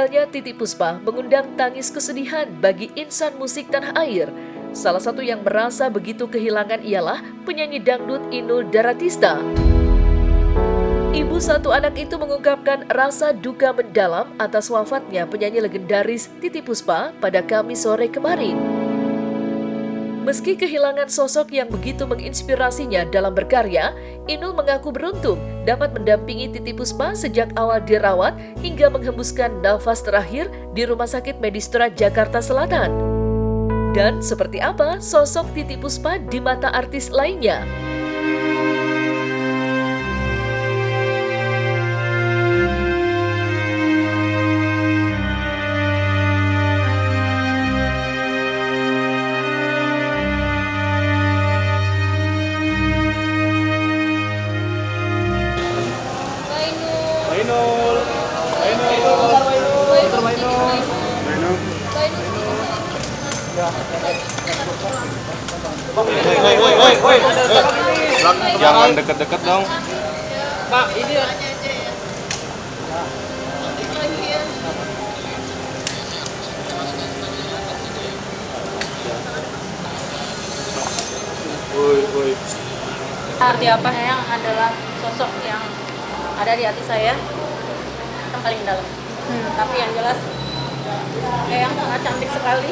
Meninggalnya Titiek Puspa mengundang tangis kesedihan bagi insan musik tanah air. Salah satu yang merasa begitu kehilangan ialah penyanyi dangdut Inul Daratista. Ibu satu anak itu mengungkapkan rasa duka mendalam atas wafatnya penyanyi legendaris Titiek Puspa pada Kamis sore kemarin. Meski kehilangan sosok yang begitu menginspirasinya dalam berkarya, Inul mengaku beruntung dapat mendampingi Titiek Puspa sejak awal dirawat hingga menghembuskan nafas terakhir di Rumah Sakit Medistra Jakarta Selatan. Dan seperti apa sosok Titiek Puspa di mata artis lainnya? Mainul. Jangan deket-deket dong. Pak, ini Arti apa yang adalah sosok yang ada di hati saya yang paling dalam. Tapi yang jelas yang sangat cantik sekali.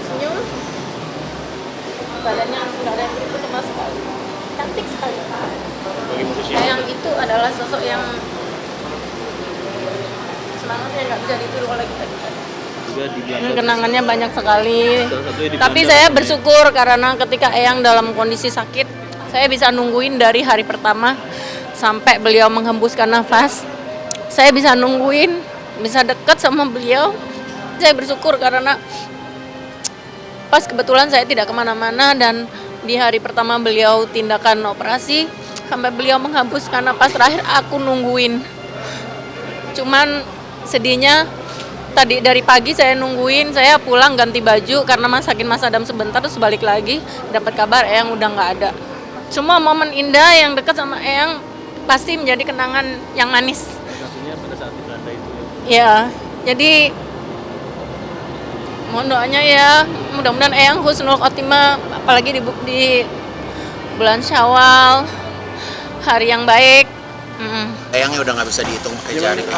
Senyum, badannya nggak ada yang berikut sama sekali. Cantik sekali. Yang itu adalah sosok yang semangatnya nggak bisa ditiru oleh kita. Kenangannya banyak sekali. Tapi saya bersyukur karena ketika Eyang dalam kondisi sakit, saya bisa nungguin dari hari pertama sampai beliau menghembuskan nafas. Saya bisa nungguin, bisa dekat sama beliau. Saya bersyukur karena pas kebetulan saya tidak kemana-mana dan di hari pertama beliau tindakan operasi, sampai beliau menghembuskan nafas terakhir, aku nungguin. Cuman sedihnya tadi dari pagi saya nungguin, saya pulang ganti baju karena masakin Mas Adam sebentar terus balik lagi, dapat kabar Eyang udah nggak ada. Semua momen indah yang dekat sama Eyang pasti menjadi kenangan yang manis. pada saat di Belanda itu. Ya, jadi mohon doanya ya, mudah-mudahan Eyang husnul khotimah, apalagi di bulan Syawal, hari yang baik. Eyangnya udah nggak bisa dihitung pakai jari gitu.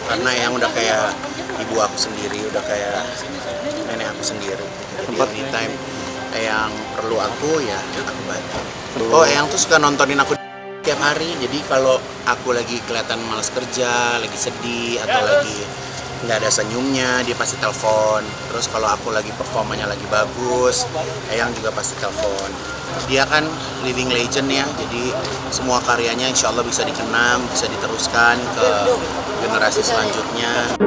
Karena Eyang udah kayak ibu aku sendiri, udah kayak nenek aku sendiri. Jadi anytime Eyang perlu aku ya aku bantu. Oh, Eyang tuh suka nontonin aku tiap hari. Jadi kalau aku lagi kelihatan malas kerja, lagi sedih atau lagi nggak ada senyumnya, dia pasti telepon. Terus kalau aku lagi performanya lagi bagus, Eyang juga pasti telepon. Dia kan living legend ya, jadi semua karyanya insya Allah bisa dikenang, bisa diteruskan ke generasi selanjutnya.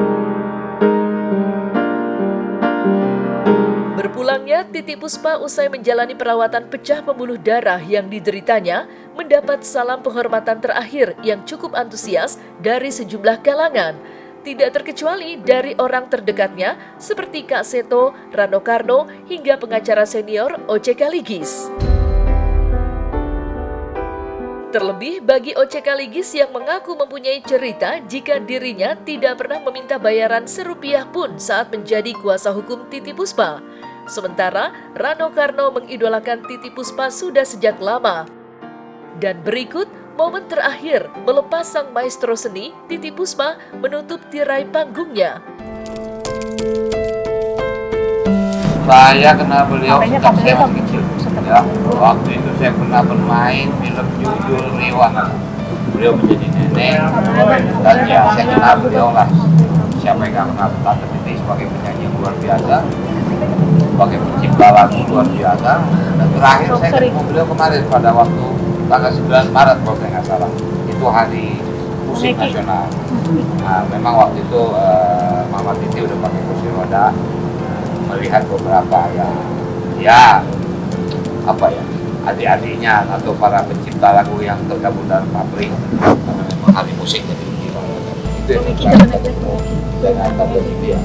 Berpulangnya Titiek Puspa usai menjalani perawatan pecah pembuluh darah yang dideritanya, mendapat salam penghormatan terakhir yang cukup antusias dari sejumlah kalangan. Tidak terkecuali dari orang terdekatnya seperti Kak Seto, Rano Karno, hingga pengacara senior O.C. Kaligis. Terlebih bagi O.C. Kaligis yang mengaku mempunyai cerita jika dirinya tidak pernah meminta bayaran serupiah pun saat menjadi kuasa hukum Titiek Puspa. Sementara Rano Karno mengidolakan Titiek Puspa sudah sejak lama. Dan berikut momen terakhir melepas sang maestro seni, Titiek Puspa menutup tirai panggungnya. Saya kenal beliau sejak saya masih kecil. Ya, waktu itu saya pernah bermain film Jujur Rewana. Beliau menjadi nenek dan ya saya kenal beliau lah. Siapa yang gak kenal Tante Titiek sebagai penyanyi yang luar biasa, sebagai pencipta lagu luar biasa. Dan terakhir saya ketemu beliau kemarin pada waktu tanggal 9 Maret kalau saya nggak salah. Itu hari musik nasional. Nah, memang waktu itu Mama Titiek udah pakai kursi roda, melihat beberapa adik-adiknya atau para pencipta lagu yang tergabung dalam pabrik. Memang hari musik jadi itu yang kita dengan Tante Titiek.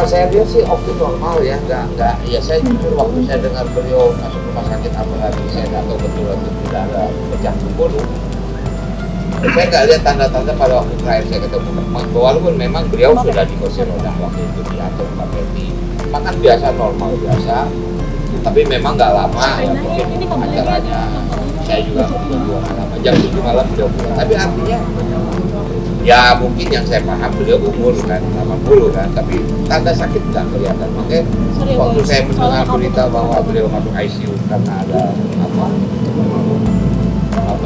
Saya lihat sih waktu normal ya, nggak ya saya jujur waktu saya dengar beliau masuk rumah sakit apalagi saya nggak tahu betul itu tidak ada pecah pembuluh. Saya nggak lihat tanda-tanda pada waktu terakhir saya ketemu. Walaupun memang beliau sudah di kursi roda waktu itu diatur Pak Fethi. Makan biasa, normal biasa. Tapi memang nggak lama, ya, mungkin acaranya saya juga dua malam, jam 7 malam beliau pulang. Tapi artinya ya mungkin yang saya paham beliau umur kan 80 kan, tapi tanda sakit tidak kelihatan. Makanya waktu saya mendengar berita bahwa beliau masuk ICU karena ada apa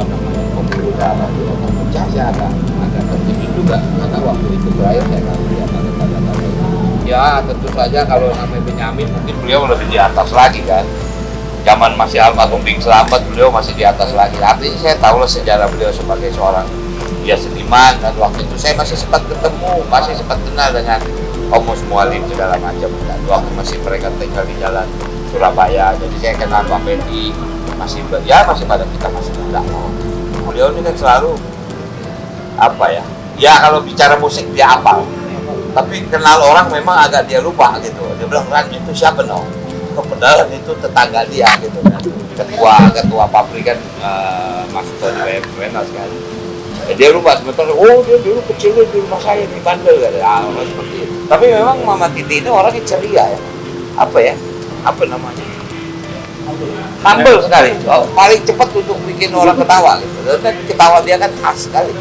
namanya pembuluh darah di otak pecah, saya ada terkejut juga karena waktu itu terakhir saya nggak melihat tanda-tanda. Ya tentu saja kalau namanya Benyamin mungkin beliau lebih di atas lagi kan. Zaman masih almarhum Bing Slamet beliau masih di atas lagi. Artinya saya tahu lah sejarah beliau sebagai seorang dia seniman, dan waktu itu saya masih sempat ketemu, masih sempat kenal dengan Om Mus Mualim segala macam. Dan waktu masih mereka tinggal di jalan Surabaya, jadi saya kenal Pak Fethi, masih pada kita masih muda. Beliau ini kan selalu apa ya? Ya kalau bicara musik dia apal, tapi kenal orang memang agak dia lupa gitu. Dia bilang, Ran itu siapa no? Kebenaran itu tetangga dia gitu kan. Ketua pabrik kan Mas Tony Wenas kan. Dia lupa sebentar, oh dia dulu kecilnya di rumah saya di Bandel kan. Seperti itu. Tapi memang Mama Titi ini orangnya ceria ya. Apa namanya? Humble sekali. Paling cepat untuk bikin orang ketawa gitu. Dan ketawa dia kan khas sekali.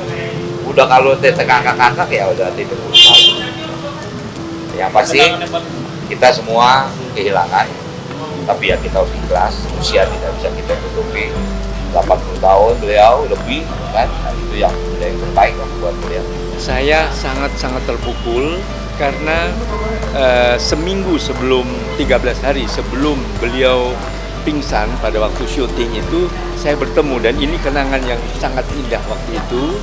Udah kalau dia tekak-kakak ya udah tidak usah. Yang pasti kita semua kehilangan. Tapi ya kita harus ikhlas. Usia tidak bisa kita tutupi. 80 tahun beliau lebih kan, nah, itu yang terbaik lah buat beliau. Saya sangat-sangat terpukul karena seminggu sebelum 13 hari sebelum beliau pingsan pada waktu syuting itu saya bertemu, dan ini kenangan yang sangat indah waktu itu.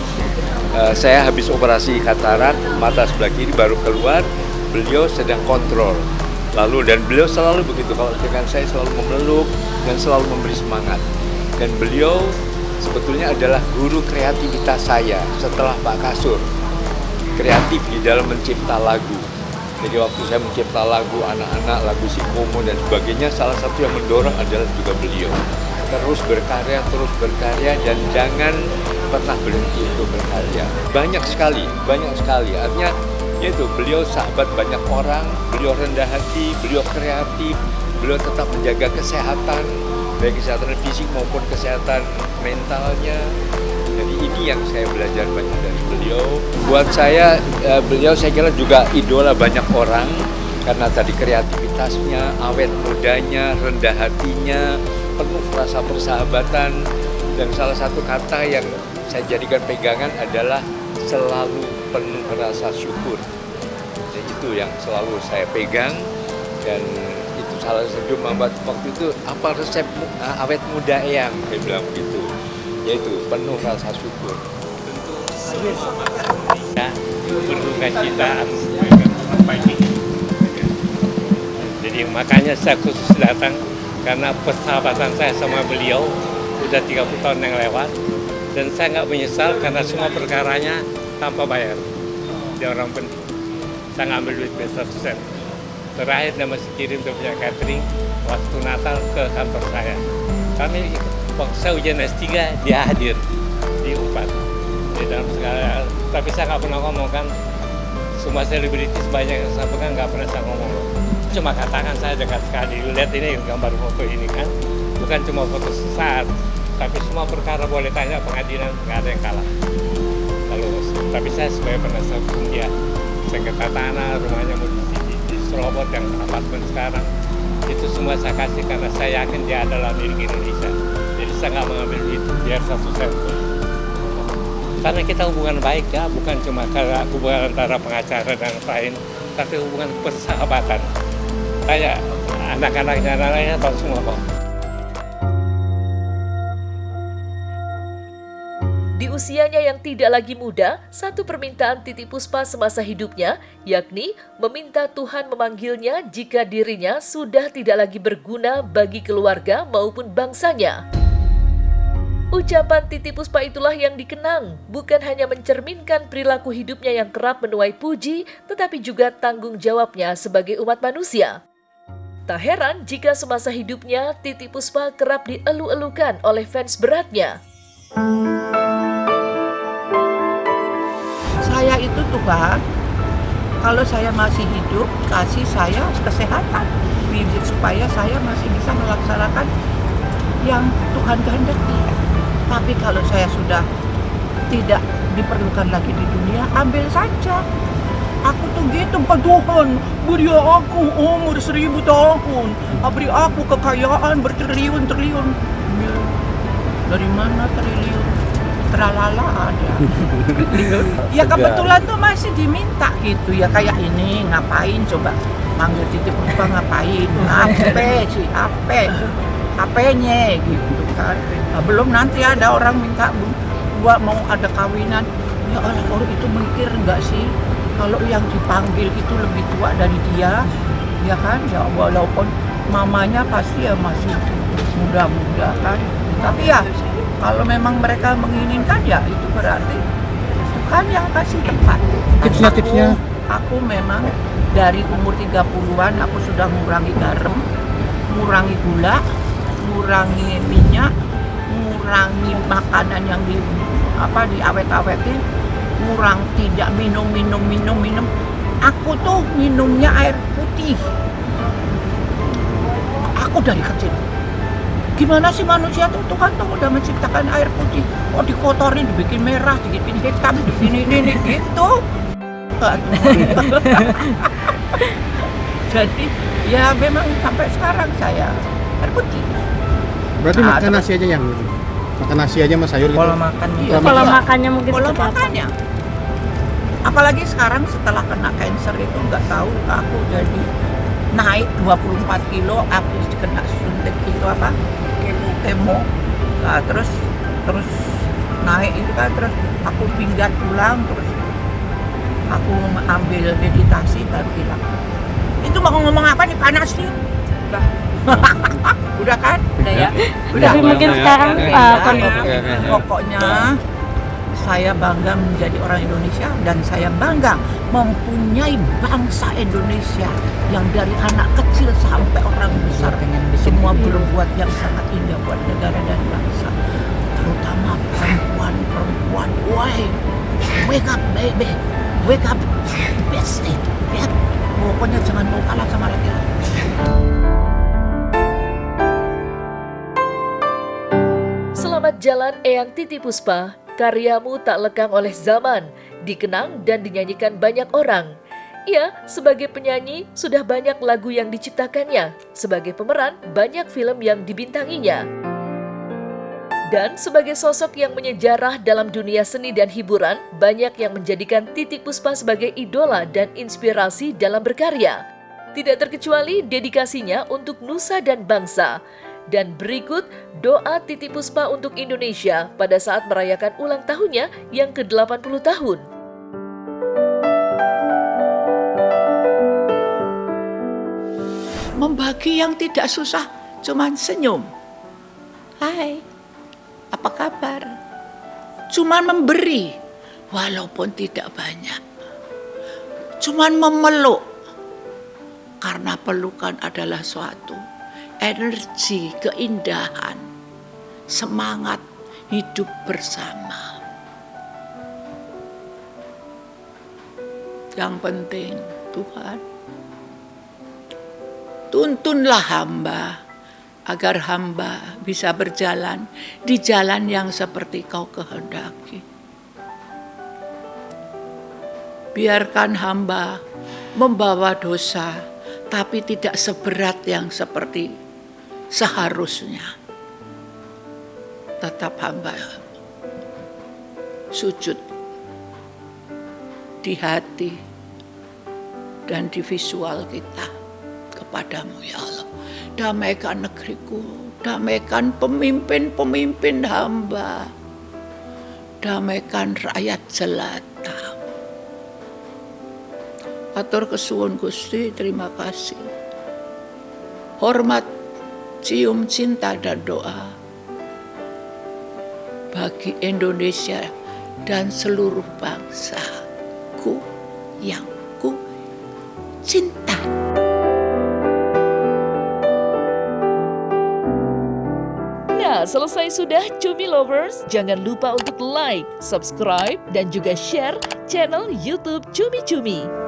Saya habis operasi katarak, mata sebelah kiri baru keluar, beliau sedang kontrol. Dan beliau selalu begitu, kalau dengan saya selalu memeluk dan selalu memberi semangat. Dan beliau sebetulnya adalah guru kreativitas saya setelah Pak Kasur. Kreatif di dalam mencipta lagu. Jadi waktu saya mencipta lagu anak-anak, lagu si Komo dan sebagainya, salah satu yang mendorong adalah juga beliau. Terus berkarya dan jangan pernah berhenti untuk berkarya. Banyak sekali. Artinya yaitu beliau sahabat banyak orang, beliau rendah hati, beliau kreatif, beliau tetap menjaga kesehatan, baik kesehatan fisik maupun kesehatan mentalnya. Jadi ini yang saya belajar banyak dari beliau. Buat saya, beliau saya kira juga idola banyak orang karena tadi kreativitasnya, awet mudanya, rendah hatinya, penuh rasa persahabatan, dan salah satu kata yang saya jadikan pegangan adalah selalu penuh rasa syukur. Jadi itu yang selalu saya pegang, dan itu salah satu membuat waktu itu apa resep awet muda Eyang, dia bilang begitu, yaitu penuh rasa syukur. Ya, berduka cita apa ini. Jadi makanya saya khusus datang karena persahabatan saya sama beliau udah 30 tahun yang lewat, dan saya nggak menyesal karena semua perkaranya tanpa bayar. Dia orang penting. Saya ngambil duit 100 sen. Terakhir dia masih kirim dia punya catering waktu Natal ke kantor saya. Kami waktu saya ujian S3 dia hadir di UNPAD di dalam segala. Tapi saya nggak pernah ngomong kan. Semua selebritis banyak yang saya pegang nggak pernah saya ngomong. Cuma katakan saya dekat sekali. Lihat ini gambar foto ini kan. Bukan cuma foto sesaat, tapi semua perkara boleh tanya pengadilan, nggak ada yang kalah. Tapi saya sebagai penasihat hukum dia, sengketa tanah, rumahnya mau di Serobot yang apartemen sekarang, itu semua saya kasih karena saya yakin dia adalah milik Indonesia. Jadi saya nggak mengambil duit biar 1 sen pun. Karena kita hubungan baik ya, bukan cuma karena hubungan antara pengacara dan lain, tapi hubungan persahabatan. Kayak anak-anaknya tahu semua kok. Di usianya yang tidak lagi muda, satu permintaan Titiek Puspa semasa hidupnya, yakni meminta Tuhan memanggilnya jika dirinya sudah tidak lagi berguna bagi keluarga maupun bangsanya. Ucapan Titiek Puspa itulah yang dikenang, bukan hanya mencerminkan perilaku hidupnya yang kerap menuai puji, tetapi juga tanggung jawabnya sebagai umat manusia. Tak heran jika semasa hidupnya Titiek Puspa kerap dielu-elukan oleh fans beratnya. Saya itu Tuhan, kalau saya masih hidup, kasih saya kesehatan supaya saya masih bisa melaksanakan yang Tuhan kehendaki. Tapi kalau saya sudah tidak diperlukan lagi di dunia, ambil saja. Aku tuh gitu, Tuhan, beri aku umur 1000 tahun, beri aku kekayaan bertriliun-triliun. Dari mana triliun? Tralala ada. Ya kebetulan tuh masih diminta gitu ya, kayak ini ngapain coba, manggil Titip Puspa ngapain, HP-nya gitu kan. Nah, belum nanti ada orang minta buat mau ada kawinan, ya Allah, orang itu mikir enggak sih kalau yang dipanggil itu lebih tua dari dia, ya kan, ya walaupun mamanya pasti ya masih muda-muda kan, tapi ya kalau memang mereka menginginkan ya itu berarti Tuhan yang kasih tempat. Tipsnya. Aku memang dari umur 30-an aku sudah mengurangi garam, mengurangi gula, mengurangi minyak, mengurangi makanan yang diawet-awetin, tidak minum. Aku tuh minumnya air putih. Aku dari kecil. Gimana sih manusia tuh, Tuhan tuh udah menciptakan air putih, kok dikotorin, dibikin merah, dibikin hitam, dibikin ini gitu. Jadi ya memang sampai sekarang saya air putih. Berarti makan nasi aja yang gitu. Makan nasi aja sama sayur gitu. Pola makan dia. Pola makannya mungkin Pola seperti apa? makannya. Apalagi sekarang setelah kena cancer itu nggak tahu aku jadi naik 24 kilo habis kena suntik itu kemo. Nah, terus naik itu kan, terus aku pinggat pulang, terus aku ambil meditasi dan hilang. Itu mau ngomong apa nih, panas nih? Udah kan? Udah ya? Udah. Tapi mungkin sekarang Pokoknya saya bangga menjadi orang Indonesia dan saya bangga mempunyai bangsa Indonesia yang dari anak kecil sampai orang besar semua berbuat yang sangat indah buat negara dan bangsa, terutama perempuan. Wake up baby, wake up bestie, ya. Pokoknya jangan mau kalah sama laki-laki. Selamat jalan Eyang Titi Puspa, karyamu tak lekang oleh zaman, dikenang dan dinyanyikan banyak orang. Ia sebagai penyanyi sudah banyak lagu yang diciptakannya, sebagai pemeran banyak film yang dibintanginya. Dan sebagai sosok yang menyejarah dalam dunia seni dan hiburan, banyak yang menjadikan Titi Puspa sebagai idola dan inspirasi dalam berkarya. Tidak terkecuali dedikasinya untuk nusa dan bangsa. Dan berikut doa Titi Puspa untuk Indonesia pada saat merayakan ulang tahunnya yang ke-80 tahun. Membagi yang tidak susah, cuman senyum. Hai, apa kabar? Cuman memberi, walaupun tidak banyak. Cuman memeluk, karena pelukan adalah suatu energi, keindahan, semangat hidup bersama. Yang penting Tuhan, tuntunlah hamba agar hamba bisa berjalan di jalan yang seperti Kau kehendaki. Biarkan hamba membawa dosa, tapi tidak seberat yang seperti seharusnya. Tetap hamba sujud di hati dan di visual kita kepadamu ya Allah. Damaikan negeriku, damaikan pemimpin-pemimpin hamba, damaikan rakyat jelata. Atur kesuwun Gusti, terima kasih. Hormat, cium cinta dan doa bagi Indonesia dan seluruh bangsaku yang ku cinta. Nah, Nah, selesai sudah Cumi Lovers. Jangan lupa untuk like, subscribe, dan juga share channel YouTube Cumi Cumi.